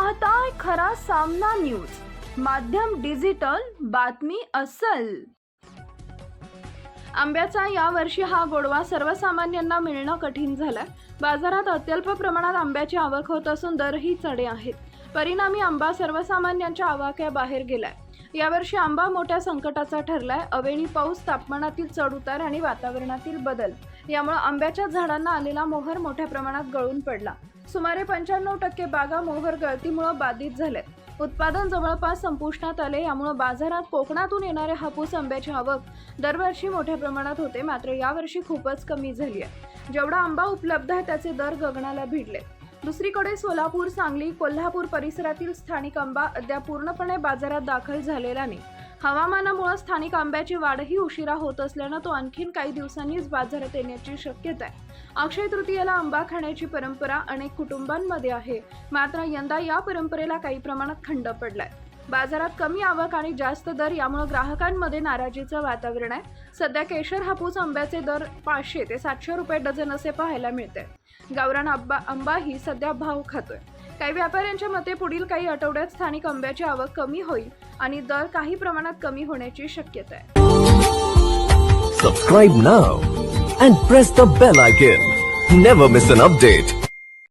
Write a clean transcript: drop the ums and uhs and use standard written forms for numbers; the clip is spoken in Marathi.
पाहताय खरा सामना न्यूज, माध्यम डिजिटल, बातमी अस्सल। आंब्याचा यावर्षी हा गोडवा सर्वसामान्यांना मिळणं कठीण झालंय। बाजारात अत्यल्प प्रमाणात आंब्याची आवक होत असून दरही चढे आहेत। परिणामी आंबा सर्वसामान्यांच्या आवाक्याबाहेर गेलाय। यावर्षी आंबा मोठ्या संकटाचा ठरलाय। अवेळी पाऊस, तापमानातील चढउतार आणि वातावरणातील बदल यामुळे आंब्याच्या झाडांना आलेला मोहर मोठ्या प्रमाणात गळून पडला। सुमारे 95% बागा मोहर गळतीमुळे बाधित झालेत। उत्पादन जवळपास संपुष्टात आले। यामुळे बाजारात कोकणातून येणारे हापूस आंब्याची आवक दरवर्षी मोठ्या प्रमाणात होते, मात्र यावर्षी खूपच कमी झाली आहे। जेवढा आंबा उपलब्ध आहे त्याचे दर गगनाला भिडले। दुसरीकडे सोलापूर, सांगली, कोल्हापूर परिसरातील स्थानिक आंबा अद्याप पूर्णपणे बाजारात दाखल झालेला नाही। हवामानामुळे स्थानिक आंब्याची वाढही उशिरा होत असल्याने तो आणखीन काही दिवसांनीच बाजारात येण्याची शक्यता आहे। अक्षय तृतीयेला आंबा खाण्याची परंपरा अनेक कुटुंबांमध्ये आहे, मात्र यंदा या परंपरेला काही प्रमाणात खंड पडलाय। बाजारात कमी आवक आणि जास्त दर यामुळे ग्राहकांमध्ये नाराजीचं वातावरण आहे। सध्या केशर हापूस आंब्याचे दर 500 ते 700 रुपये डझन असे पाहायला मिळते। गावरान आंबाही सध्या भाव खातोय। काही व्यापाऱ्यांच्या मते पुढील काही आठवड्यात स्थानिक आंब्याची आवक कमी होईल आणि दर काही प्रमाणात कमी होण्याची शक्यता आहे। Subscribe now and press the bell icon. Never miss an update.